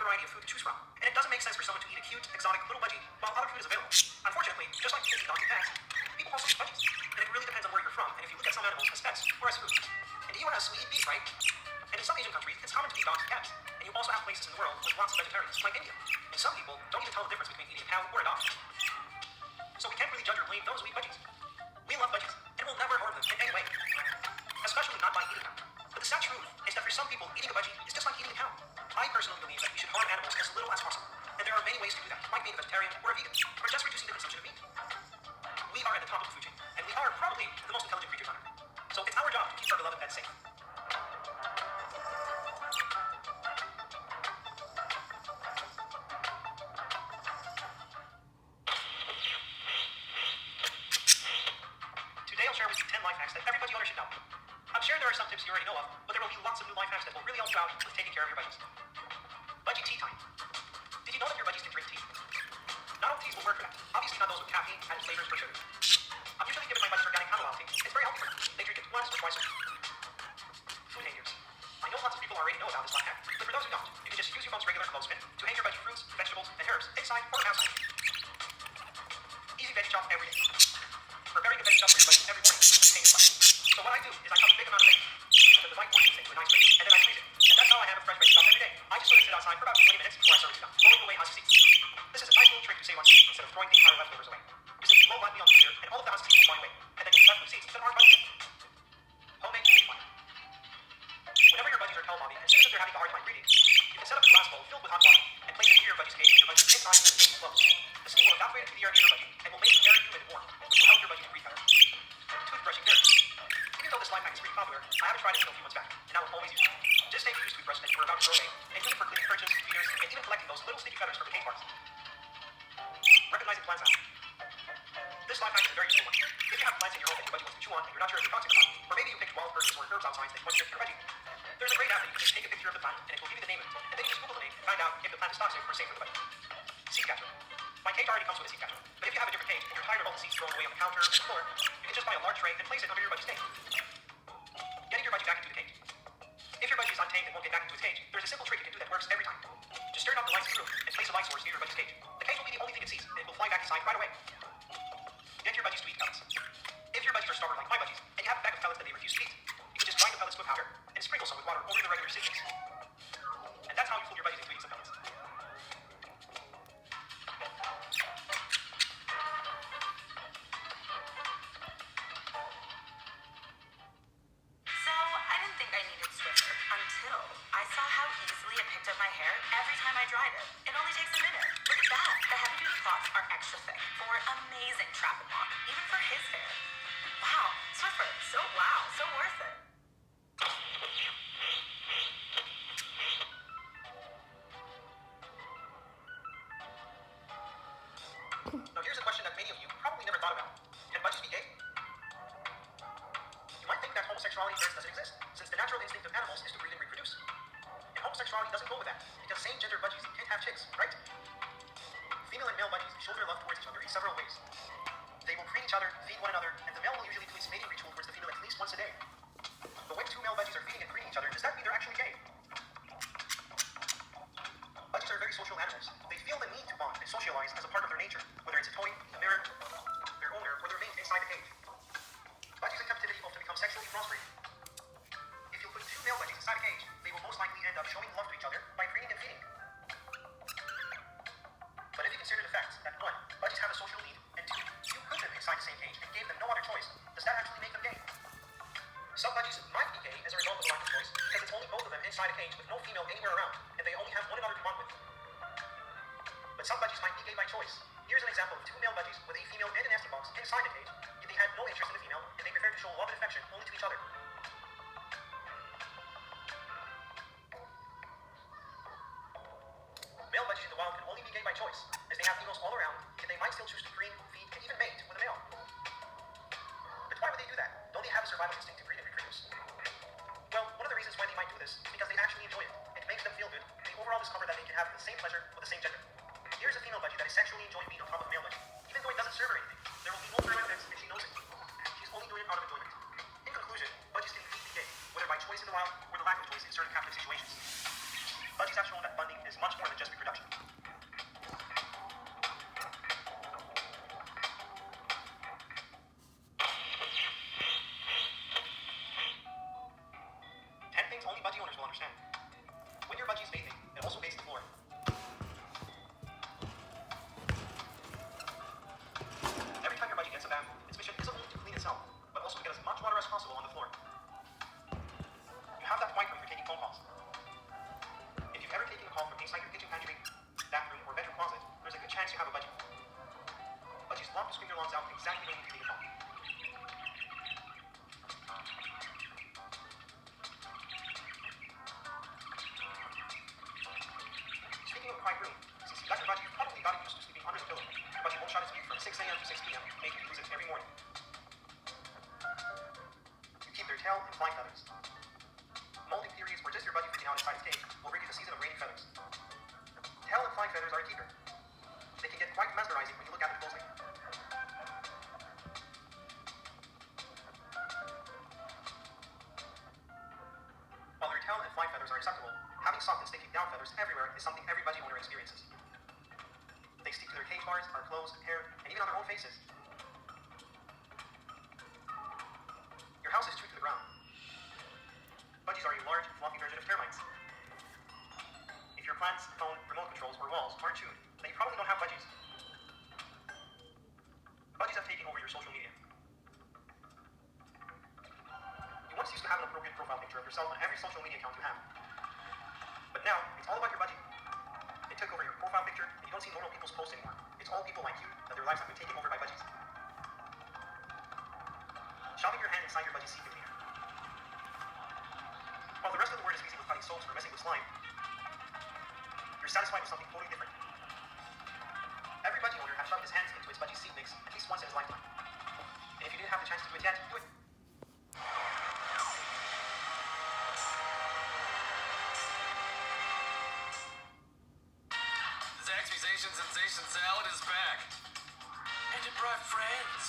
variety of food to choose from, and it doesn't make sense for someone to eat a cute, exotic little budgie while other food is available. Unfortunately, just like eating donkey pets, people also eat budgies, and it really depends on where you're from, and if you look at some animals as pets or as food. In the US, we eat beef, right? And in some Asian countries, it's common to eat dogs and cats, and you also have places in the world with lots of vegetarians, like India. And some people don't even tell the difference between eating a cow or a dog. So we can't really judge or blame those who eat budgies. We love budgies, and we'll never harm them in any way, especially not by eating them. But the sad truth is that for some people, eating a budgie is just like eating a cow. I personally believe that we should harm animals as little as possible, and there are many ways to do that, like being a vegetarian or a vegan, or just reducing the consumption of meat. We are at the top of the food chain, and we are probably the most intelligent creatures on Earth. So it's our job to keep our beloved pets safe. Today I'll share with you 10 life hacks that every budgie owner should know. I'm sure there are some tips you already know of, but there will be lots of new life hacks that will really help you out with taking care of your budgies. Budgie tea time. Did you know that your budgies can drink tea? Not all teas will work for that. Obviously not those with caffeine, added flavors, or sugar. I'm usually giving my budgies organic chamomile tea. It's very healthy for them. They drink it once or twice a week. Food hangers. I know lots of people already know about this life hack, but for those who don't, you can just use your phone's regular clothespin to hang your budgie fruits, vegetables, and herbs inside or outside. Easy veggie chop every day. Preparing a veggie chop for your budgies every morning is the same as fun. So what I do is I chop a big amount of veggies, put the right portions into a nice plate, and then I freeze it. And that's how I have a fresh veggie chop every day. I just let it sit outside for about 20 minutes before I serve it to them, blowing away husky seeds. This is a nice little trick to save on seeds instead of throwing the entire leftovers away. You simply blow lightly on the heater, and all of the husky seeds will fly away, and then you're left with seeds that aren't budgies. Homemade food fire. Whenever your budgies are telemobbing and seems that they're having a hard time breathing, you can set up a glass bowl filled with hot water and place it near your budgie's cage with your budgies inside and the cage closed. The steam will evaporate into the air near your budgie and will make the air humid and warm, which will help your budgie to breathe better. Toothbrushing dirt. Even though this life hack is pretty popular, I haven't tried it until a few months back, and I will always use it. Just take a used toothbrush that you were about to throw away and use it for cleaning perches, feeders, and even collecting those little sticky feathers from the cage parts. Recognizing plants out. This life hack is a very useful one. If you have plants in your home that your budgie wants to chew on and you're not sure if you're toxic or not, or maybe you picked wild perches or herbs outside that you want to give to your budgie, there's a great app that you can just take a picture of the plant and it will give you the name of it, and then you just Google the name and find out if the plant is toxic or safe for the budgie. Seed catcher. My cage already comes with a seed catcher, but if you have a different cage and you're tired of all the seeds thrown away on the counter or the floor, you can just buy a large tray and place it under your budgie's cage. Getting your budgie back into the cage. If your budgie is untamed and won't get back into its cage, there's a simple trick you can do that works every time. Just turn off the lights in the room and place a light source near your budgie's cage. The cage will be the only thing it sees, and it will fly back inside right away. Get your budgies to eat pellets. If your budgies are stubborn like my budgies, and you have a bag of pellets that they refuse to eat, you can just grind the pellets to a powder and sprinkle some with water over the regular seasonings. And that's how you fool your budgies into eating some pellets. So, I didn't think I needed Swiffer until I saw how easily it picked up my hair every time I dried it. It only takes a minute. Look at that. The heavy-duty cloths are extra thick for amazing trap and lock, even for his hair. Wow, Swiffer, so worth it. Now here's a question that many of you probably never thought about. Can budgies be gay? You might think that homosexuality doesn't exist, since the natural instinct of animals is to breed and reproduce. And homosexuality doesn't go with that, because same-gender budgies can't have chicks, right? Female and male budgies show their love towards each other in several ways. They will preen each other, feed one another, and the male will usually do its mating ritual towards the female at least once a day. But when two male budgies are feeding and preening each other, does that mean they're actually gay? Budgies are very social animals. They feel the need to bond and socialize as a part of their nature, whether it's a toy, a mirror, their owner, or their mate inside the cage. Budgies in captivity often become sexually frustrated. If you put two male budgies inside a cage, they will most likely end up showing love to each other by preening and feeding. But if you consider the fact that 1. Budgies have a social need, and 2. You put them inside the same cage and gave them no other choice, does that actually make them gay? Some budgies might be gay as a result of the lack of choice, because it's only both of them inside a cage with no female anywhere around, and they only have one another to bond with. But some budgies might be gay by choice. Here's an example of two male budgies with a female and a nesting box inside the cage, yet they had no interest in the female, and they preferred to show love and affection only to each other. Male budgies in the wild can only be gay by choice, as they have females all around, yet they might still choose to preen, feed, and even mate with a male. But why would they do that? Don't they have a survival instinct to breed and reproduce? Well, one of the reasons why they might do this is because they actually enjoy it. It makes them feel good, and they overall discover that they can have the same pleasure with the same gender. Here's a female budgie that is sexually enjoying being on top of a male budgie, even though it doesn't serve her anything. There will be no further evidence, and she knows it. She's only doing it out of enjoyment. In conclusion, budgies can indeed be gay, whether by choice in the wild or the lack of choice in certain captive situations. Budgies have shown that bonding is is much more than just reproduction. 10 things only budgie owners will understand. When your budgie is bathing, it also bathes the floor. Every time your budgie gets a bath, its mission isn't only to clean itself, but also to get as much water as possible on the floor. You have that mic room for taking phone calls. If you've ever taken a call from inside your kitchen pantry, bathroom, or bedroom closet, there's a good chance you have a budgie. Budgies love to scream their lungs out exactly when you take a call. Speaking of a quiet room, since you got your budgie, you've probably gotten used to sleeping under the pillow. Your budgie won't shut its view from 6 a.m. to 6 p.m., making you lose it every morning. You keep their tail and flying feathers. Molding theories or just your budgie freaking out inside its cage will bring you the season of raining feathers. Tail and flying feathers are a keeper. They can get quite mesmerizing when you look at them closely. While their tail and flying feathers are acceptable, having soft and sticking down feathers everywhere is something every budgie owner experiences. They stick to their cage bars, our clothes, hair, and even on their own faces. Your house is true to the ground. Budgies are a large, fluffy version of termites. If your plants, phone, remote controls, or walls aren't tuned, then you probably don't have budgies. Budgies have taken over your social media. You once used to have an appropriate profile picture of yourself on every social media account you have. But now, it's all about your budgie. They took over your profile picture, and you don't see normal people's posts anymore. It's all people like you, that their lives have been taken over by budgies. Shoving your hand inside your budgie's secret cleaner. While the rest of the world is busy with cutting soaps or messing with slime, you're satisfied with something totally different. Every budgie owner has shoved his hands into his budgie's seed mix at least once in his lifetime. And if you didn't have the chance to do it yet, do it. Zaxby's Asian Sensation Salad is back. And it brought friends.